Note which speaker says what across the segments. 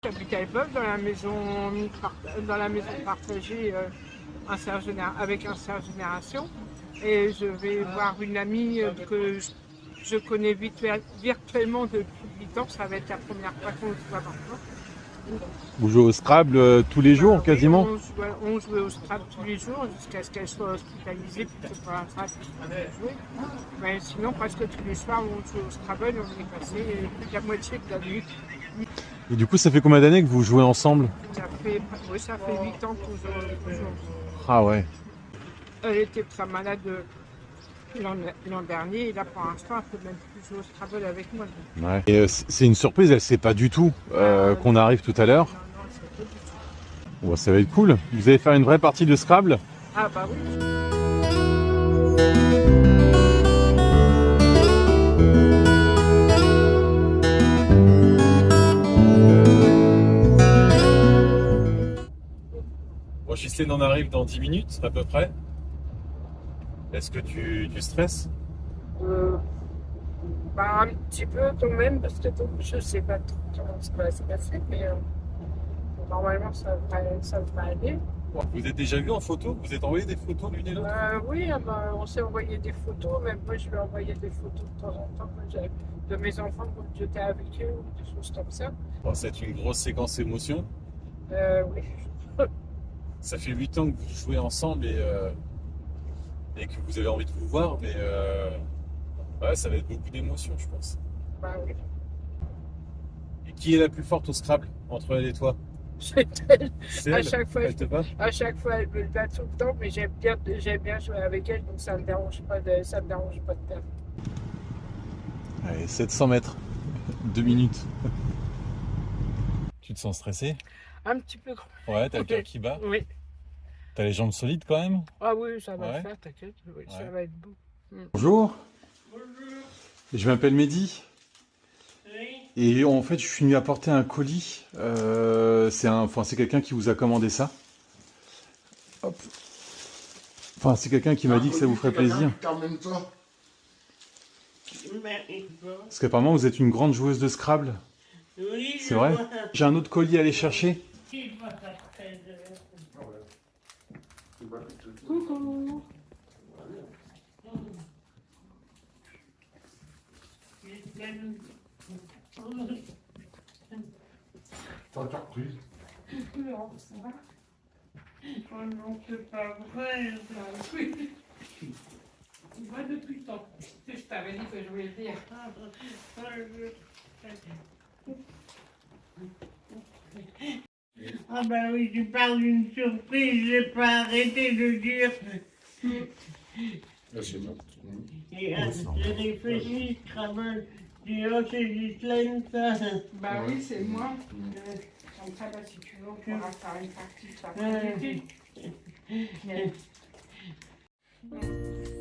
Speaker 1: J'habite à Elbeuf dans la maison partagée avec un Serre Génération. Et je vais voir une amie que je connais virtuellement depuis 8 ans. Ça va être la première fois qu'on se voit maintenant.
Speaker 2: Vous jouez au Scrabble tous les jours quasiment?
Speaker 1: On jouait au Scrabble tous les jours jusqu'à ce qu'elle soit hospitalisée, puis c'est pas ça qu'on jouer. Mais sinon, presque tous les soirs, on joue au Scrabble et on est passé plus de la moitié de la nuit.
Speaker 2: Et du coup, ça fait combien d'années que vous jouez ensemble?
Speaker 1: Ça fait 8 ans qu'on joue ensemble.
Speaker 2: Ah ouais.
Speaker 1: Elle était très malade l'an dernier et là pour l'instant elle peut même plus jouer au Scrabble avec moi.
Speaker 2: Ouais. Et c'est une surprise, elle sait pas du tout qu'on arrive tout à l'heure.
Speaker 1: Non, elle sait pas du tout.
Speaker 2: Bon, ça va être cool. Vous allez faire une vraie partie de Scrabble?
Speaker 1: Ah bah oui.
Speaker 2: Bon, Ghislaine en arrive dans 10 minutes à peu près. Est-ce que tu stresses?
Speaker 1: Bah un petit peu quand même parce que donc, je sais pas trop comment ça va se passer mais normalement ça devrait aller.
Speaker 2: Bon, vous êtes déjà vu en photo? Vous êtes envoyé des photos l'une et l'autre?
Speaker 1: Oui, on s'est envoyé des photos, même moi je lui ai envoyé des photos de temps en temps de mes enfants quand j'étais avec eux ou des choses comme ça.
Speaker 2: Bon, c'est une grosse séquence émotion.
Speaker 1: Oui.
Speaker 2: Ça fait 8 ans que vous jouez ensemble et que vous avez envie de vous voir, mais ouais, ça va être beaucoup d'émotions, je pense.
Speaker 1: Bah oui.
Speaker 2: Et qui est la plus forte au Scrabble entre elle et toi?
Speaker 1: C'est
Speaker 2: C'est
Speaker 1: à
Speaker 2: elle.
Speaker 1: chaque fois,
Speaker 2: Elle te bat?
Speaker 1: à chaque fois, elle me le bat tout le temps, mais j'aime bien jouer avec elle, donc ça me dérange pas de perdre.
Speaker 2: Allez, 700 mètres, 2 minutes. Tu te sens stressé?
Speaker 1: Un petit peu grand.
Speaker 2: Ouais, t'as le cœur qui bat?
Speaker 1: Oui.
Speaker 2: T'as les jambes solides quand même?
Speaker 1: Ah oui, ça va
Speaker 2: Ouais.
Speaker 1: le faire, t'inquiète. Oui, ça
Speaker 2: Ouais.
Speaker 1: va être beau.
Speaker 2: Bonjour.
Speaker 3: Bonjour.
Speaker 2: Je m'appelle Mehdi.
Speaker 3: Oui.
Speaker 2: Et en fait, je suis venu apporter un colis. C'est quelqu'un qui vous a commandé ça. Hop. Enfin, c'est quelqu'un qui m'a dit que ça vous ferait plaisir. Parce qu'apparemment, vous êtes une grande joueuse de Scrabble.
Speaker 3: Oui,
Speaker 2: C'est vrai? J'ai un autre colis à aller chercher.
Speaker 1: Coucou.
Speaker 4: T'as encore pris?
Speaker 1: Non, ça va?
Speaker 3: Oh non, c'est pas vrai.
Speaker 1: Oui. Moi, depuis le temps. Je t'avais dit que je voulais le dire.
Speaker 3: Ah bah oui, tu parles d'une surprise, j'ai pas arrêté de dire.
Speaker 4: Là, c'est bon.
Speaker 3: Et j'ai réfléchi, Scrabble. Dis, oh, c'est Ghislaine, ça.
Speaker 1: Bah oui, c'est moi. Comme ça, là, si tu veux, on pourra faire une partie cet après-midi.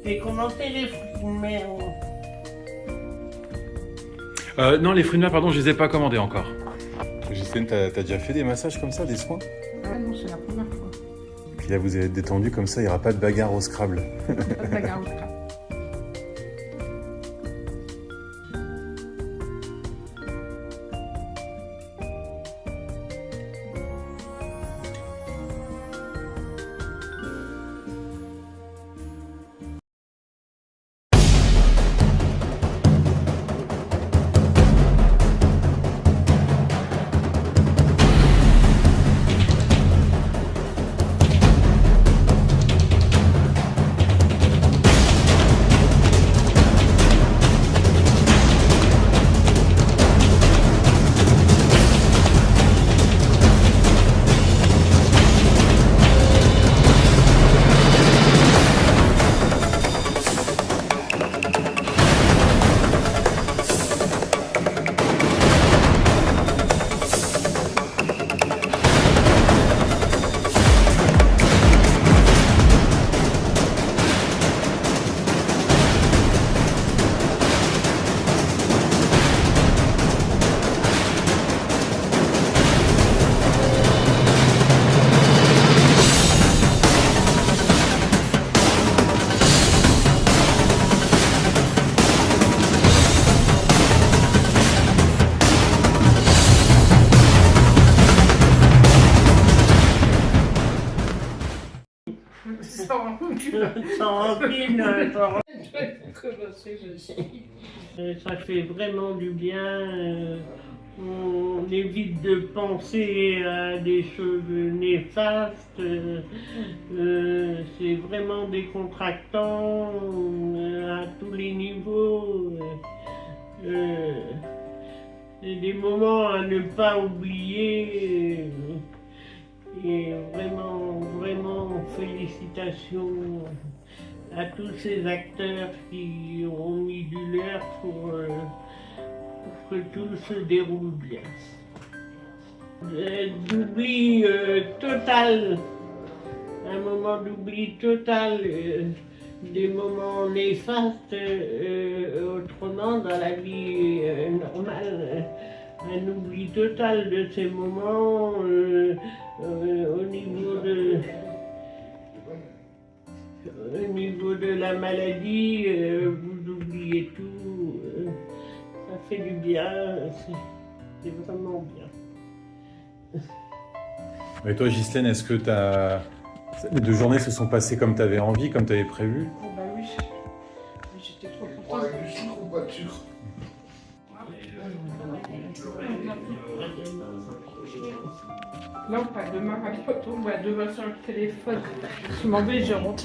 Speaker 3: J'ai commencé les fruits, mais
Speaker 2: Non, les fruits de mer, pardon, je les ai pas commandés encore. Justine, t'as déjà fait des massages comme ça, des soins?
Speaker 1: Ah non, c'est la première fois.
Speaker 2: Puis là, vous allez être détendu comme ça, il n'y aura pas de bagarre au Scrabble.
Speaker 1: Pas de bagarre au Scrabble.
Speaker 3: sans rancune, sans
Speaker 1: Commencer, je suis.
Speaker 3: Ça fait vraiment du bien. On évite de penser à des choses néfastes. C'est vraiment décontractant à tous les niveaux. C'est des moments à ne pas oublier. Et vraiment, vraiment, félicitations à tous ces acteurs qui ont mis du leur pour que tout se déroule bien. D'oubli total, un moment d'oubli total, des moments néfastes, autrement dans la vie normale, un oubli total de ces moments au niveau de la maladie, vous oubliez tout. Ça fait du bien, c'est vraiment bien.
Speaker 2: Et toi, Ghislaine, est-ce que les 2 journées se sont passées comme tu avais envie, comme tu avais prévu?
Speaker 1: Oh bah oui, j'étais trop
Speaker 4: On
Speaker 1: contente.
Speaker 4: prend du sucre ou pas de sucre?
Speaker 1: Non, pas demain, à bientôt. Demain sur le téléphone. Je m'en vais, je rentre.